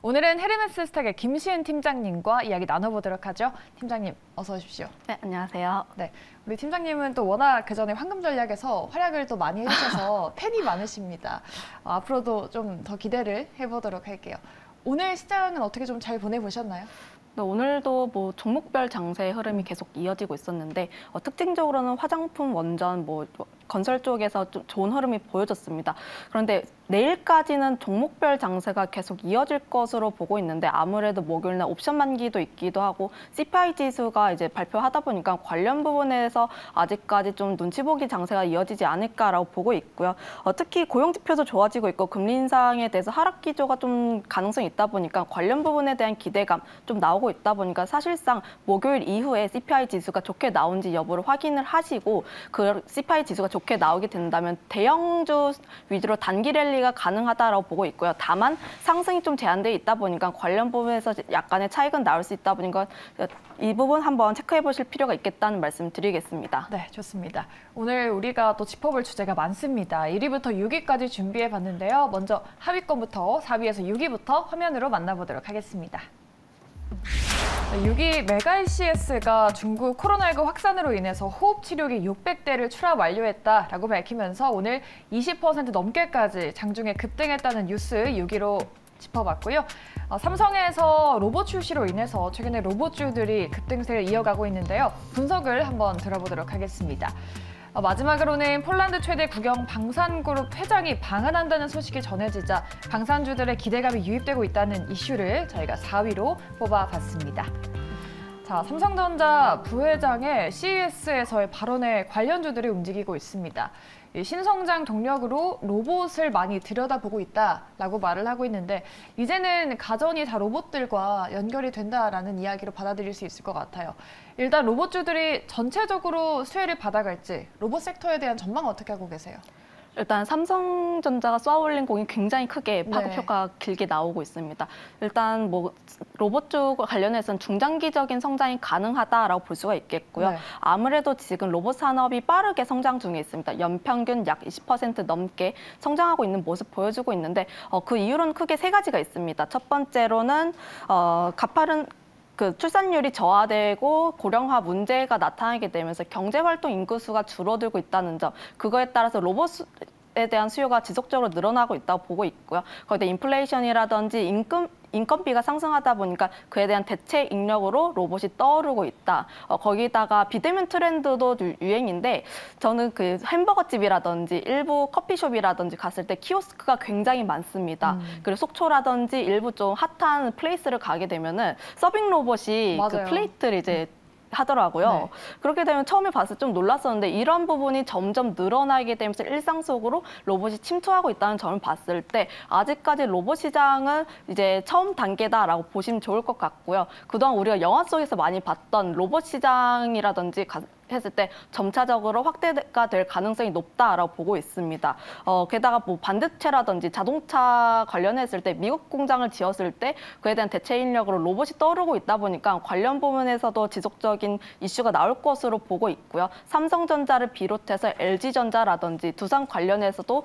오늘은 헤르메스 스탁의 김시은 팀장님과 이야기 나눠보도록 하죠. 팀장님, 어서 오십시오. 네, 안녕하세요. 네, 우리 팀장님은 또 워낙 그전에 황금전략에서 활약을 또 많이 해주셔서 팬이 많으십니다. 앞으로도 좀 더 기대를 해보도록 할게요. 오늘 시장은 어떻게 좀 잘 보내보셨나요? 네, 오늘도 종목별 장세의 흐름이 계속 이어지고 있었는데 특징적으로는 화장품, 원전, 건설 쪽에서 좀 좋은 흐름이 보여졌습니다. 그런데 내일까지는 종목별 장세가 계속 이어질 것으로 보고 있는데 아무래도 목요일날 옵션 만기도 있기도 하고 CPI 지수가 이제 발표하다 보니까 관련 부분에서 아직까지 좀 눈치 보기 장세가 이어지지 않을까라고 보고 있고요. 특히 고용 지표도 좋아지고 있고 금리 인상에 대해서 하락 기조가 좀 가능성이 있다 보니까 관련 부분에 대한 기대감 좀 나오고 있다 보니까 사실상 목요일 이후에 CPI 지수가 좋게 나온지 여부를 확인을 하시고 그 CPI 지수가 좋게 나오게 된다면 대형주 위주로 단기 랠리가 가능하다라고 보고 있고요. 다만 상승이 좀 제한되어 있다 보니까 관련 부분에서 약간의 차익은 나올 수 있다 보니까 이 부분 한번 체크해 보실 필요가 있겠다는 말씀 드리겠습니다. 네, 좋습니다. 오늘 우리가 또 짚어볼 주제가 많습니다. 1위부터 6위까지 준비해 봤는데요. 먼저 하위권부터 4위에서 6위부터 화면으로 만나보도록 하겠습니다. 6위 메가이CS가 중국 코로나19 확산으로 인해서 호흡치료기 600대를 출하 완료했다라고 밝히면서 오늘 20% 넘게까지 장중에 급등했다는 뉴스 6위로 짚어봤고요. 삼성에서 로봇 출시로 인해서 최근에 로봇주들이 급등세를 이어가고 있는데요. 분석을 한번 들어보도록 하겠습니다. 마지막으로는 폴란드 최대 국영 방산그룹 회장이 방한한다는 소식이 전해지자 방산주들의 기대감이 유입되고 있다는 이슈를 저희가 4위로 뽑아봤습니다. 자, 삼성전자 부회장의 CES에서의 발언에 관련주들이 움직이고 있습니다. 신성장 동력으로 로봇을 많이 들여다보고 있다라고 말을 하고 있는데 이제는 가전이 다 로봇들과 연결이 된다라는 이야기로 받아들일 수 있을 것 같아요. 일단 로봇주들이 전체적으로 수혜를 받아갈지 로봇 섹터에 대한 전망 어떻게 하고 계세요? 일단 삼성전자가 쏘아올린 공이 굉장히 크게 파급 네. 효과가 길게 나오고 있습니다. 일단 로봇주 관련해서는 중장기적인 성장이 가능하다라고 볼 수가 있겠고요. 네. 아무래도 지금 로봇 산업이 빠르게 성장 중에 있습니다. 연평균 약 20% 넘게 성장하고 있는 모습 보여주고 있는데 그 이유로는 크게 세 가지가 있습니다. 첫 번째로는 가파른 출산율이 저하되고 고령화 문제가 나타나게 되면서 경제활동 인구수가 줄어들고 있다는 점, 그거에 따라서 로봇에 대한 수요가 지속적으로 늘어나고 있다고 보고 있고요. 거기다 인플레이션이라든지 인건비가 상승하다 보니까 그에 대한 대체 인력으로 로봇이 떠오르고 있다. 거기다가 비대면 트렌드도 유행인데 저는 그 햄버거집이라든지 일부 커피숍이라든지 갔을 때 키오스크가 굉장히 많습니다. 그리고 속초라든지 일부 좀 핫한 플레이스를 가게 되면은 서빙 로봇이 그 맞아요. 플레이트를 이제 하더라고요. 네. 그렇게 되면 처음에 봤을 때 좀 놀랐었는데 이런 부분이 점점 늘어나게 되면서 일상 속으로 로봇이 침투하고 있다는 점을 봤을 때 아직까지 로봇 시장은 이제 처음 단계다라고 보시면 좋을 것 같고요. 그동안 우리가 영화 속에서 많이 봤던 로봇 시장이라든지 했을 때 점차적으로 확대가 될 가능성이 높다라고 보고 있습니다. 게다가 반도체라든지 자동차 관련했을 때 미국 공장을 지었을 때 그에 대한 대체 인력으로 로봇이 떠오르고 있다 보니까 관련 부분에서도 지속적인 이슈가 나올 것으로 보고 있고요. 삼성전자를 비롯해서 LG전자라든지 두산 관련해서도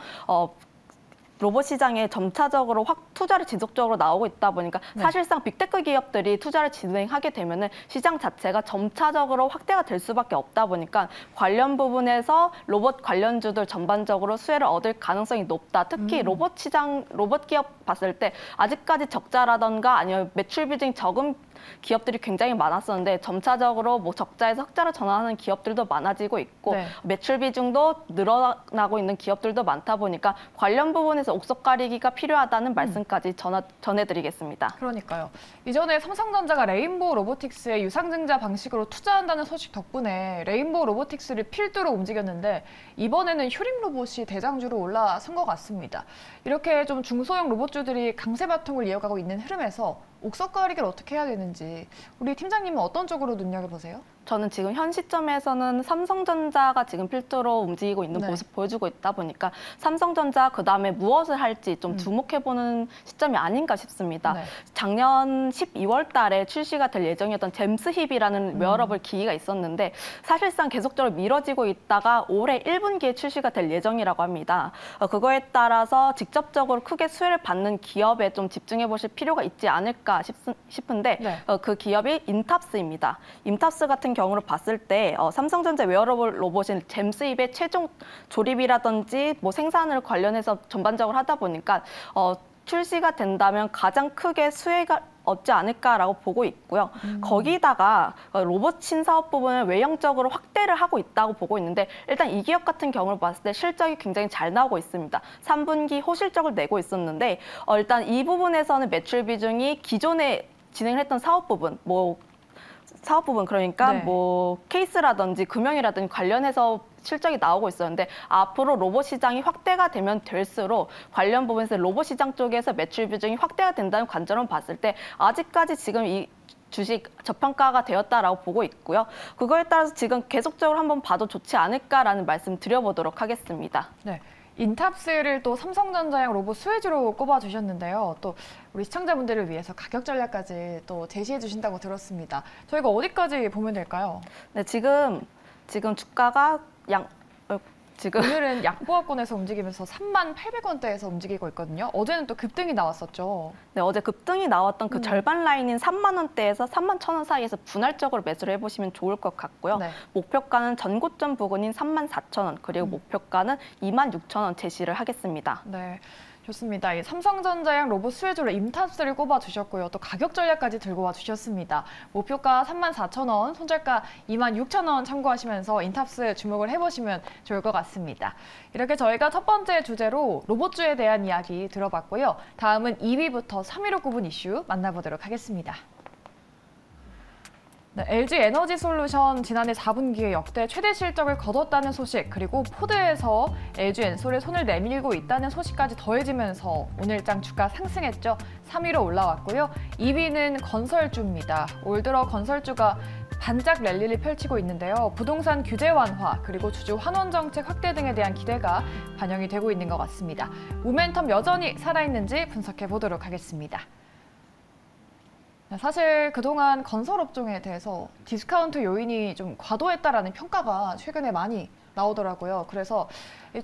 로봇 시장에 점차적으로 투자를 지속적으로 나오고 있다 보니까 사실상 빅테크 기업들이 투자를 진행하게 되면은 시장 자체가 점차적으로 확대가 될 수밖에 없다 보니까 관련 부분에서 로봇 관련주들 전반적으로 수혜를 얻을 가능성이 높다. 특히 로봇 기업 봤을 때 아직까지 적자라던가 아니면 매출 비중이 적은 기업들이 굉장히 많았었는데 점차적으로 적자에서 흑자로 전환하는 기업들도 많아지고 있고 네. 매출 비중도 늘어나고 있는 기업들도 많다 보니까 관련 부분에서 옥석 가리기가 필요하다는 말씀까지 전해드리겠습니다. 그러니까요. 이전에 삼성전자가 레인보우 로보틱스의 유상증자 방식으로 투자한다는 소식 덕분에 레인보우 로보틱스를 필두로 움직였는데 이번에는 휴림 로봇이 대장주로 올라선 것 같습니다. 이렇게 좀 중소형 로봇주들이 강세 바통을 이어가고 있는 흐름에서 옥석 가리기를 어떻게 해야 되는지 우리 팀장님은 어떤 쪽으로 눈여겨보세요? 저는 지금 현 시점에서는 삼성전자가 지금 필두로 움직이고 있는 네. 모습 보여주고 있다 보니까 삼성전자 그다음에 무엇을 할지 좀 주목해보는 시점이 아닌가 싶습니다. 네. 작년 12월 달에 출시가 될 예정이었던 잼스 힙이라는 웨어러블 기기가 있었는데 사실상 계속적으로 미뤄지고 있다가 올해 1분기에 출시가 될 예정이라고 합니다. 그거에 따라서 직접적으로 크게 수혜를 받는 기업에 좀 집중해 보실 필요가 있지 않을까 싶은데 네. 그 기업이 인탑스입니다. 인탑스 같은 경우를 봤을 때 삼성전자 웨어러블 로봇인 잼스입의 최종 조립이라든지 뭐 생산을 관련해서 전반적으로 하다 보니까 출시가 된다면 가장 크게 수혜가 얻지 않을까라고 보고 있고요. 거기다가 로봇 신사업 부분을 외형적으로 확대를 하고 있다고 보고 있는데 일단 이 기업 같은 경우를 봤을 때 실적이 굉장히 잘 나오고 있습니다. 3분기 호실적을 내고 있었는데 일단 이 부분에서는 매출 비중이 기존에 진행을 했던 사업 부분, 그러니까 네. 뭐 케이스라든지 금융이라든지 관련해서 실적이 나오고 있었는데 앞으로 로봇 시장이 확대가 되면 될수록 관련 부분에서 로봇 시장 쪽에서 매출 비중이 확대가 된다는 관점으로 봤을 때 아직까지 지금 이 주식 저평가가 되었다라고 보고 있고요. 그거에 따라서 지금 계속적으로 한번 봐도 좋지 않을까라는 말씀 드려보도록 하겠습니다. 네. 인탑스를 또 삼성전자용 로봇 수혜주로 꼽아주셨는데요. 또 우리 시청자분들을 위해서 가격 전략까지 또 제시해 주신다고 들었습니다. 저희가 어디까지 보면 될까요? 네, 지금 주가가 오늘은 약보합권에서 움직이면서 38,000원대에서 움직이고 있거든요. 어제는 또 급등이 나왔었죠. 네, 어제 급등이 나왔던 그 절반 라인인 3만 원대에서 3만 1,000원 사이에서 분할적으로 매수를 해보시면 좋을 것 같고요. 네. 목표가는 전고점 부근인 3만 4,000원 그리고 목표가는 2만 6,000원 제시를 하겠습니다. 네. 좋습니다. 이 삼성전자용 로봇 수혜주로 인탑스를 꼽아주셨고요. 또 가격 전략까지 들고 와주셨습니다. 목표가 34,000원, 손절가 26,000원 참고하시면서 인탑스 주목을 해보시면 좋을 것 같습니다. 이렇게 저희가 첫 번째 주제로 로봇주에 대한 이야기 들어봤고요. 다음은 2위부터 3위로 꼽은 이슈 만나보도록 하겠습니다. 네, LG 에너지 솔루션 지난해 4분기에 역대 최대 실적을 거뒀다는 소식, 그리고 포드에서 LG 엔솔에 손을 내밀고 있다는 소식까지 더해지면서 오늘장 주가 상승했죠. 3위로 올라왔고요. 2위는 건설주입니다. 올 들어 건설주가 반짝 랠리를 펼치고 있는데요. 부동산 규제 완화, 그리고 주주 환원 정책 확대 등에 대한 기대가 반영이 되고 있는 것 같습니다. 모멘텀 여전히 살아있는지 분석해 보도록 하겠습니다. 사실 그동안 건설업종에 대해서 디스카운트 요인이 좀 과도했다라는 평가가 최근에 많이 나오더라고요. 그래서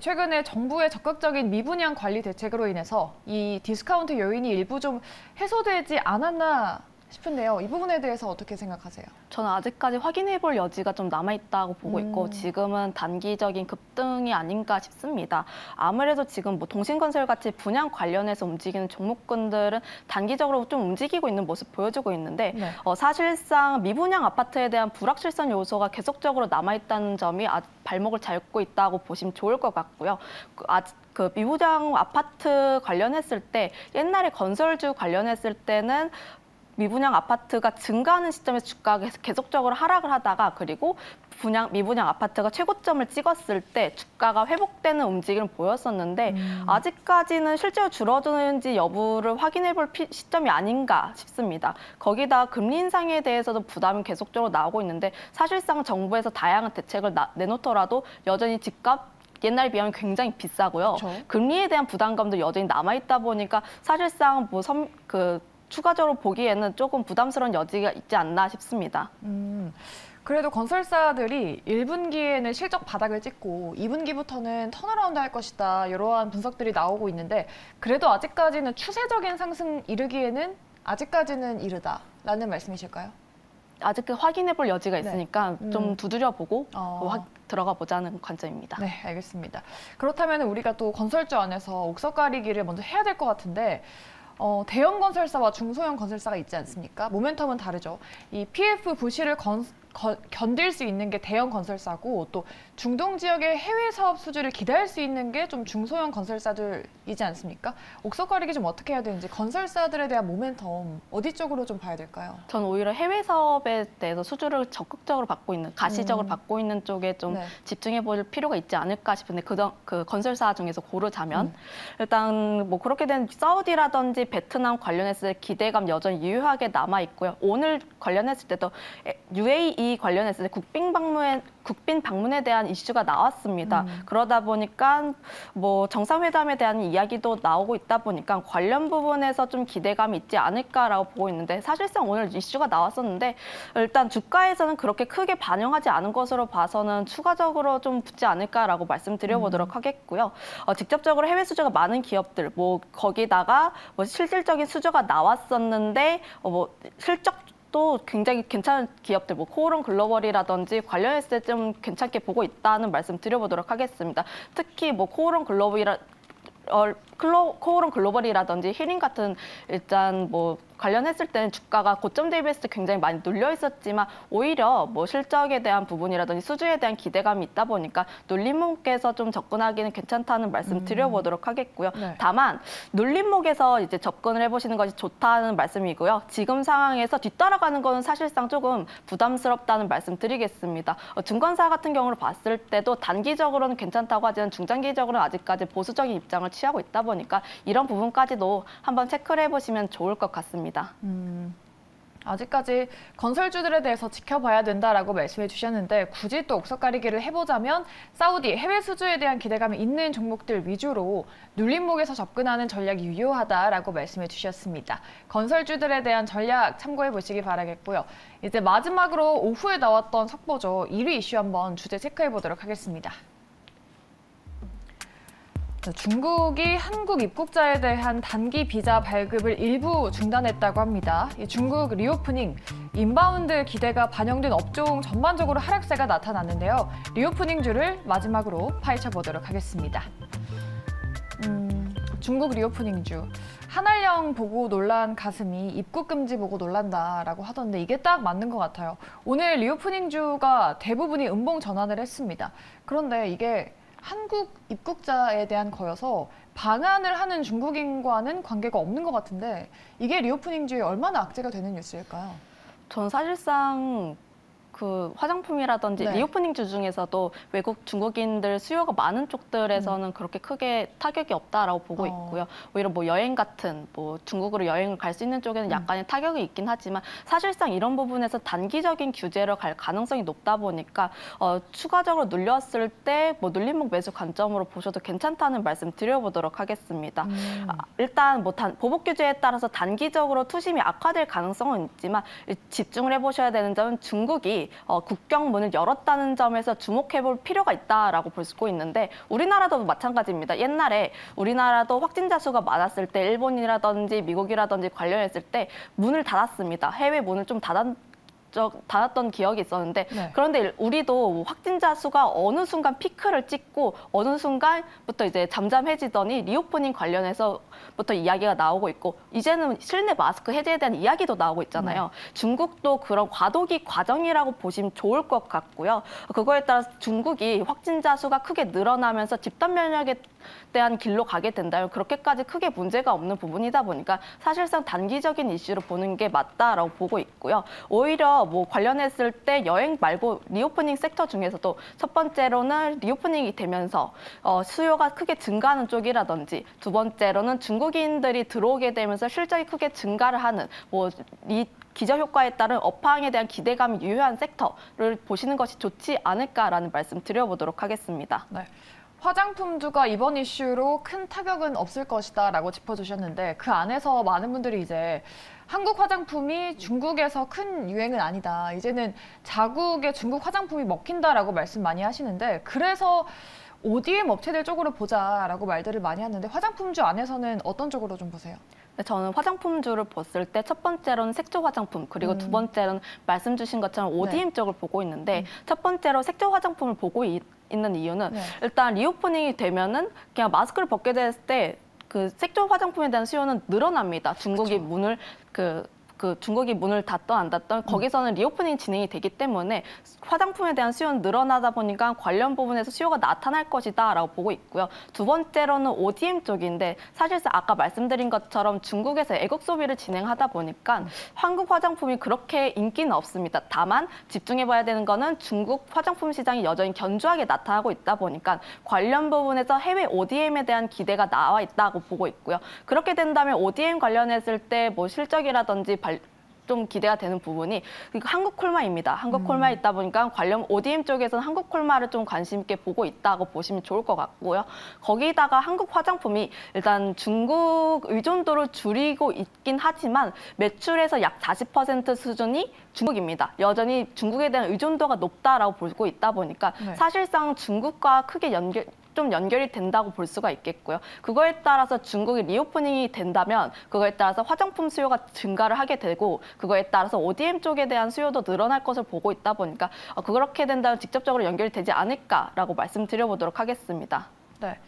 최근에 정부의 적극적인 미분양 관리 대책으로 인해서 이 디스카운트 요인이 일부 좀 해소되지 않았나 싶은데요. 이 부분에 대해서 어떻게 생각하세요? 저는 아직까지 확인해볼 여지가 좀 남아있다고 보고 있고 지금은 단기적인 급등이 아닌가 싶습니다. 아무래도 지금 뭐 동신건설 같이 분양 관련해서 움직이는 종목군들은 단기적으로 좀 움직이고 있는 모습 보여주고 있는데 네. 사실상 미분양 아파트에 대한 불확실성 요소가 계속적으로 남아있다는 점이 발목을 잡고 있다고 보시면 좋을 것 같고요. 그 미분양 아파트 관련했을 때 옛날에 건설주 관련했을 때는 미분양 아파트가 증가하는 시점에서 주가가 계속적으로 하락을 하다가 그리고 미분양 아파트가 최고점을 찍었을 때 주가가 회복되는 움직임을 보였었는데 아직까지는 실제로 줄어드는지 여부를 확인해 볼 시점이 아닌가 싶습니다. 거기다 금리 인상에 대해서도 부담이 계속적으로 나오고 있는데 사실상 정부에서 다양한 대책을 내놓더라도 여전히 집값 옛날에 비하면 굉장히 비싸고요. 그렇죠. 금리에 대한 부담감도 여전히 남아있다 보니까 사실상 추가적으로 보기에는 조금 부담스러운 여지가 있지 않나 싶습니다. 그래도 건설사들이 1분기에는 실적 바닥을 찍고 2분기부터는 턴어라운드 할 것이다. 이러한 분석들이 나오고 있는데 그래도 아직까지는 추세적인 상승 이르기에는 아직까지는 이르다라는 말씀이실까요? 아직 확인해 볼 여지가 있으니까 좀 두드려보고 들어가 보자는 관점입니다. 네, 알겠습니다. 그렇다면 우리가 또 건설주 안에서 옥석 가리기를 먼저 해야 될 것 같은데 대형 건설사와 중소형 건설사가 있지 않습니까? 모멘텀은 다르죠. 이 PF 부실을 견딜 수 있는 게 대형 건설사고 또 중동 지역의 해외 사업 수주를 기대할 수 있는 게 좀 중소형 건설사들이지 않습니까? 옥석 가리기 좀 어떻게 해야 되는지 건설사들에 대한 모멘텀 어디 쪽으로 좀 봐야 될까요? 저는 오히려 해외 사업에 대해서 수주를 적극적으로 받고 있는, 가시적으로 받고 있는 쪽에 좀 집중해 볼 필요가 있지 않을까 싶은데 그 건설사 중에서 고르자면 일단 뭐 그렇게 된 사우디라든지 베트남 관련했을 때 기대감 여전히 유효하게 남아 있고요. 오늘 관련했을 때도 UAE 이 관련해서 국빈 방문에 대한 이슈가 나왔습니다. 그러다 보니까 뭐 정상회담에 대한 이야기도 나오고 있다 보니까 관련 부분에서 좀 기대감이 있지 않을까라고 보고 있는데 사실상 오늘 이슈가 나왔었는데 일단 주가에서는 그렇게 크게 반영하지 않은 것으로 봐서는 추가적으로 좀 붙지 않을까라고 말씀드려보도록 하겠고요. 직접적으로 해외 수주가 많은 기업들, 뭐 거기다가 뭐 실질적인 수주가 나왔었는데 뭐 실적 또 굉장히 괜찮은 기업들, 뭐 코오롱 글로벌이라든지 관련했을 때 좀 괜찮게 보고 있다는 말씀 드려보도록 하겠습니다. 특히 뭐 코오롱 글로벌이라든지 히링 같은 일단 뭐 관련했을 때는 주가가 고점 대비했을 때 굉장히 많이 눌려 있었지만 오히려 뭐 실적에 대한 부분이라든지 수주에 대한 기대감이 있다 보니까 눌림목에서 좀 접근하기는 괜찮다는 말씀 드려보도록 하겠고요. 네. 다만 눌림목에서 이제 접근을 해보시는 것이 좋다는 말씀이고요. 지금 상황에서 뒤따라가는 거는 사실상 조금 부담스럽다는 말씀 드리겠습니다. 증권사 같은 경우를 봤을 때도 단기적으로는 괜찮다고 하지만 중장기적으로는 아직까지 보수적인 입장을 취하고 있다 보니까 이런 부분까지도 한번 체크를 해보시면 좋을 것 같습니다. 아직까지 건설주들에 대해서 지켜봐야 된다라고 말씀해 주셨는데 굳이 또 옥석가리기를 해보자면 사우디 해외 수주에 대한 기대감이 있는 종목들 위주로 눌림목에서 접근하는 전략이 유효하다라고 말씀해 주셨습니다. 건설주들에 대한 전략 참고해 보시기 바라겠고요. 이제 마지막으로 오후에 나왔던 속보죠. 1위 이슈 한번 주제 체크해 보도록 하겠습니다. 중국이 한국 입국자에 대한 단기 비자 발급을 일부 중단했다고 합니다. 중국 리오프닝, 인바운드 기대가 반영된 업종 전반적으로 하락세가 나타났는데요. 리오프닝주를 마지막으로 파헤쳐보도록 하겠습니다. 중국 리오프닝주. 한알령 보고 놀란 가슴이 입국 금지 보고 놀란다라고 하던데 이게 딱 맞는 것 같아요. 오늘 리오프닝주가 대부분이 음봉 전환을 했습니다. 그런데 이게 한국 입국자에 대한 거여서 방한을 하는 중국인과는 관계가 없는 것 같은데 이게 리오프닝주에 얼마나 악재가 되는 뉴스일까요? 전 사실상 그 화장품이라든지 네. 리오프닝주 중에서도 외국 중국인들 수요가 많은 쪽들에서는 그렇게 크게 타격이 없다라고 보고 있고요. 오히려 뭐 여행 같은 뭐 중국으로 여행을 갈 수 있는 쪽에는 약간의 타격이 있긴 하지만 사실상 이런 부분에서 단기적인 규제로 갈 가능성이 높다 보니까 추가적으로 눌렸을 때 뭐 눌림목 매수 관점으로 보셔도 괜찮다는 말씀 드려보도록 하겠습니다. 일단 뭐 보복 규제에 따라서 단기적으로 투심이 악화될 가능성은 있지만 집중을 해보셔야 되는 점은 중국이 국경문을 열었다는 점에서 주목해볼 필요가 있다라고 볼 수 있는데 우리나라도 마찬가지입니다. 옛날에 우리나라도 확진자 수가 많았을 때 일본이라든지 미국이라든지 관련했을 때 문을 닫았습니다. 해외 문을 좀 닫았던 기억이 있었는데 네. 그런데 우리도 확진자 수가 어느 순간 피크를 찍고 어느 순간부터 이제 잠잠해지더니 리오프닝 관련해서부터 이야기가 나오고 있고 이제는 실내 마스크 해제에 대한 이야기도 나오고 있잖아요. 중국도 그런 과도기 과정이라고 보시면 좋을 것 같고요. 그거에 따라서 중국이 확진자 수가 크게 늘어나면서 집단 면역에 대한 길로 가게 된다면 그렇게까지 크게 문제가 없는 부분이다 보니까 사실상 단기적인 이슈로 보는 게 맞다라고 보고 있고요. 오히려 뭐 관련했을 때 여행 말고 리오프닝 섹터 중에서도 첫 번째로는 리오프닝이 되면서 수요가 크게 증가하는 쪽이라든지 두 번째로는 중국인들이 들어오게 되면서 실적이 크게 증가를 하는 이 기저효과에 따른 업황에 대한 기대감이 유효한 섹터를 보시는 것이 좋지 않을까라는 말씀 드려보도록 하겠습니다. 네. 화장품주가 이번 이슈로 큰 타격은 없을 것이다 라고 짚어주셨는데 그 안에서 많은 분들이 이제 한국 화장품이 중국에서 큰 유행은 아니다. 이제는 자국의 중국 화장품이 먹힌다라고 말씀 많이 하시는데 그래서 ODM 업체들 쪽으로 보자라고 말들을 많이 하는데 화장품주 안에서는 어떤 쪽으로 좀 보세요? 저는 화장품주를 봤을 때 첫 번째로는 색조 화장품 그리고 두 번째로는 말씀 주신 것처럼 ODM 쪽을 보고 있는데 첫 번째로 색조 화장품을 보고 있는 이유는 일단 리오프닝이 되면은 그냥 마스크를 벗게 됐을 때 그 색조 화장품에 대한 수요는 늘어납니다. 중국이 문을 중국이 문을 닫던 안 닫던 거기서는 리오프닝 진행이 되기 때문에 화장품에 대한 수요는 늘어나다 보니까 관련 부분에서 수요가 나타날 것이다라고 보고 있고요. 두 번째로는 ODM 쪽인데 사실상 아까 말씀드린 것처럼 중국에서 애국 소비를 진행하다 보니까 한국 화장품이 그렇게 인기는 없습니다. 다만 집중해봐야 되는 거는 중국 화장품 시장이 여전히 견조하게 나타나고 있다 보니까 관련 부분에서 해외 ODM에 대한 기대가 나와 있다고 보고 있고요. 그렇게 된다면 ODM 관련했을 때 뭐 실적이라든지 좀 기대가 되는 부분이 한국콜마입니다. 한국콜마에 있다 보니까 관련 ODM 쪽에서는 한국콜마를 좀 관심 있게 보고 있다고 보시면 좋을 것 같고요. 거기다가 한국 화장품이 일단 중국 의존도를 줄이고 있긴 하지만 매출에서 약 40% 수준이 중국입니다. 여전히 중국에 대한 의존도가 높다라고 보고 있다 보니까 네. 사실상 중국과 크게 연결이 된다고 볼 수가 있겠고요. 그거에 따라서 중국이 리오프닝이 된다면 그거에 따라서 화장품 수요가 증가를 하게 되고 그거에 따라서 ODM 쪽에 대한 수요도 늘어날 것을 보고 있다 보니까 그렇게 된다면 직접적으로 연결이 되지 않을까라고 말씀드려보도록 하겠습니다. 네.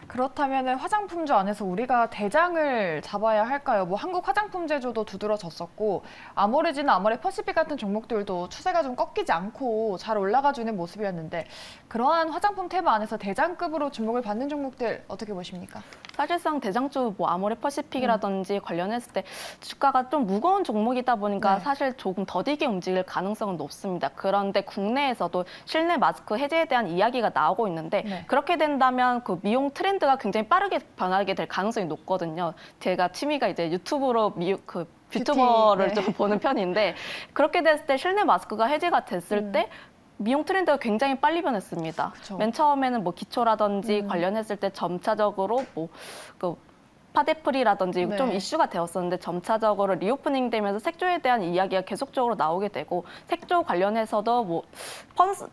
그렇다면 화장품주 안에서 우리가 대장을 잡아야 할까요? 뭐 한국 화장품제조도 두드러졌었고 아모레지나 아모레퍼시픽 같은 종목들도 추세가 좀 꺾이지 않고 잘 올라가주는 모습이었는데 그러한 화장품 테마 안에서 대장급으로 주목을 받는 종목들 어떻게 보십니까? 사실상 대장주 뭐 아모레퍼시픽이라든지 관련했을 때 주가가 좀 무거운 종목이다 보니까 네. 사실 조금 더디게 움직일 가능성은 높습니다. 그런데 국내에서도 실내 마스크 해제에 대한 이야기가 나오고 있는데 네. 그렇게 된다면 그 미용 트렌드가 굉장히 빠르게 변하게 될 가능성이 높거든요. 제가 취미가 이제 유튜브로 뷰튜버를 네. 좀 보는 편인데 그렇게 됐을 때 실내 마스크가 해제가 됐을 때 미용 트렌드가 굉장히 빨리 변했습니다. 그쵸. 맨 처음에는 뭐 기초라든지 관련했을 때 점차적으로 파데프리라든지 네. 좀 이슈가 되었었는데 점차적으로 리오프닝 되면서 색조에 대한 이야기가 계속적으로 나오게 되고 색조 관련해서도 뭐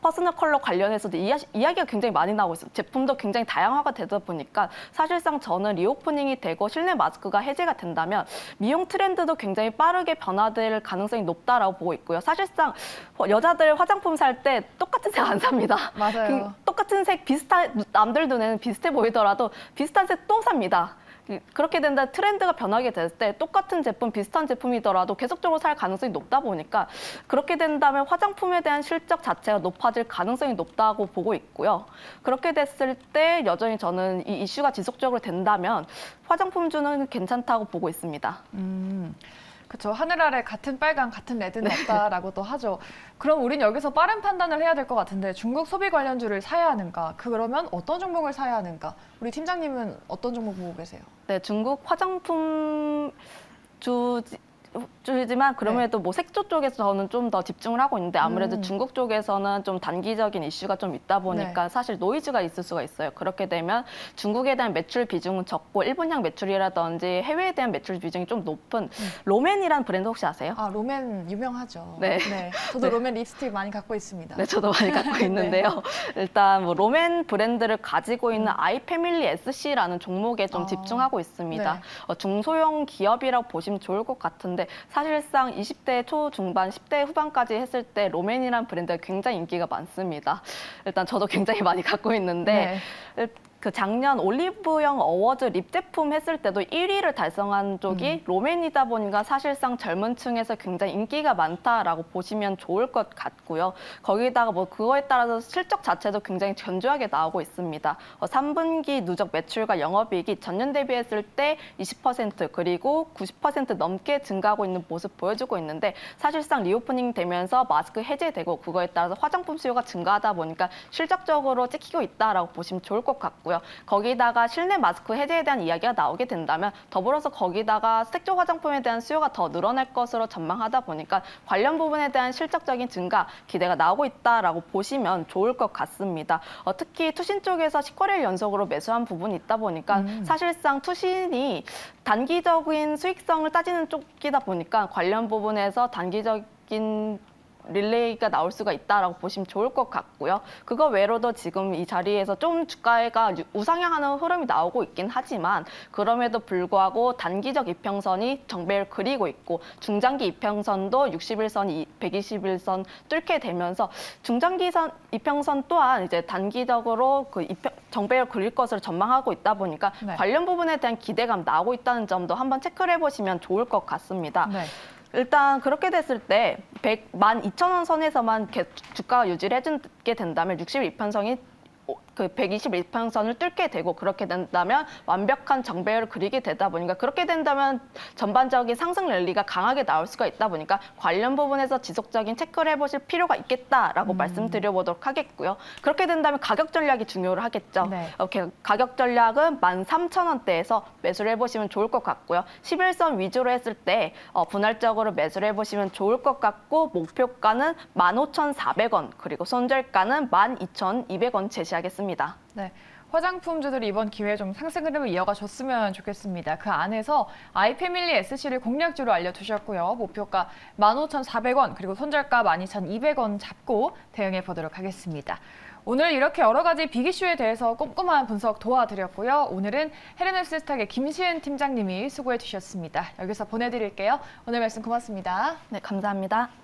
퍼스널 컬러 관련해서도 이야기가 굉장히 많이 나오고 있어요. 제품도 굉장히 다양화가 되다 보니까 사실상 저는 리오프닝이 되고 실내 마스크가 해제가 된다면 미용 트렌드도 굉장히 빠르게 변화될 가능성이 높다라고 보고 있고요. 사실상 여자들 화장품 살 때 똑같은 색 안 삽니다. 맞아요. 똑같은 색 남들 눈에는 비슷해 보이더라도 비슷한 색 또 삽니다. 그렇게 된다 트렌드가 변하게 됐을 때 똑같은 제품, 비슷한 제품이더라도 계속적으로 살 가능성이 높다 보니까 그렇게 된다면 화장품에 대한 실적 자체가 높아질 가능성이 높다고 보고 있고요. 그렇게 됐을 때 여전히 저는 이 이슈가 지속적으로 된다면 화장품주는 괜찮다고 보고 있습니다. 그렇죠. 하늘 아래 같은 빨강, 같은 레드는 없다라고도 하죠. 그럼 우린 여기서 빠른 판단을 해야 될 것 같은데 중국 소비 관련주를 사야 하는가? 그러면 어떤 종목을 사야 하는가? 우리 팀장님은 어떤 종목 보고 계세요? 네, 중국 화장품 주지만 그럼에도 뭐 색조 쪽에서 저는 좀 더 집중을 하고 있는데 아무래도 중국 쪽에서는 좀 단기적인 이슈가 좀 있다 보니까 사실 노이즈가 있을 수가 있어요. 그렇게 되면 중국에 대한 매출 비중은 적고 일본향 매출이라든지 해외에 대한 매출 비중이 좀 높은 로맨이라는 브랜드 혹시 아세요? 아, 로맨 유명하죠. 네. 저도 로맨 립스틱 많이 갖고 있습니다. 네, 저도 많이 갖고 있는데요. 일단 뭐 로맨 브랜드를 가지고 있는 아이패밀리 SC라는 종목에 좀 집중하고 있습니다. 중소형 기업이라고 보시면 좋을 것 같은데 사실상 20대 초중반, 10대 후반까지 했을 때 로맨이라는 브랜드가 굉장히 인기가 많습니다. 일단 저도 굉장히 많이 갖고 있는데 그 작년 올리브영 어워즈 립 제품 했을 때도 1위를 달성한 쪽이 로맨이다 보니까 사실상 젊은 층에서 굉장히 인기가 많다라고 보시면 좋을 것 같고요. 거기다가 뭐 그거에 따라서 실적 자체도 굉장히 견조하게 나오고 있습니다. 3분기 누적 매출과 영업이익이 전년 대비했을 때 20% 그리고 90% 넘게 증가하고 있는 모습 보여주고 있는데 사실상 리오프닝 되면서 마스크 해제되고 그거에 따라서 화장품 수요가 증가하다 보니까 실적적으로 찍히고 있다라고 보시면 좋을 것 같고요. 거기다가 실내 마스크 해제에 대한 이야기가 나오게 된다면 더불어서 거기다가 색조 화장품에 대한 수요가 더 늘어날 것으로 전망하다 보니까 관련 부분에 대한 실적적인 증가 기대가 나오고 있다라고 보시면 좋을 것 같습니다. 특히 투신 쪽에서 10거래일 연속으로 매수한 부분이 있다 보니까 사실상 투신이 단기적인 수익성을 따지는 쪽이다 보니까 관련 부분에서 단기적인 릴레이가 나올 수가 있다라고 보시면 좋을 것 같고요. 그거 외로도 지금 이 자리에서 좀 주가가 우상향하는 흐름이 나오고 있긴 하지만 그럼에도 불구하고 단기적 이평선이 정배를 그리고 있고 중장기 이평선도 60일선, 120일선 뚫게 되면서 중장기 이평선 또한 이제 단기적으로 그 정배를 그릴 것으로 전망하고 있다 보니까 관련 부분에 대한 기대감 나오고 있다는 점도 한번 체크를 해보시면 좋을 것 같습니다. 일단 그렇게 됐을 때 12,000원 선에서만 주가가 유지를 해주게 된다면 60일 이평선이 그 121평선을 뚫게 되고 그렇게 된다면 완벽한 정배열을 그리게 되다 보니까 그렇게 된다면 전반적인 상승 랠리가 강하게 나올 수가 있다 보니까 관련 부분에서 지속적인 체크를 해보실 필요가 있겠다라고 말씀드려보도록 하겠고요. 그렇게 된다면 가격 전략이 중요를 하겠죠. 네. 가격 전략은 13,000원대에서 매수를 해보시면 좋을 것 같고요. 11선 위주로 했을 때 분할적으로 매수를 해보시면 좋을 것 같고 목표가는 15,400원 그리고 손절가는 12,200원 제시하겠습니다. 네. 화장품주들이 이번 기회에 좀 상승 흐름을 이어가줬으면 좋겠습니다. 그 안에서 아이패밀리 SC를 공략주로 알려주셨고요. 목표가 15,400원 그리고 손절가 12,200원 잡고 대응해 보도록 하겠습니다. 오늘 이렇게 여러 가지 빅이슈에 대해서 꼼꼼한 분석 도와드렸고요. 오늘은 헤르메스스탁의 김시은 팀장님이 수고해 주셨습니다. 여기서 보내드릴게요. 오늘 말씀 고맙습니다. 네, 감사합니다.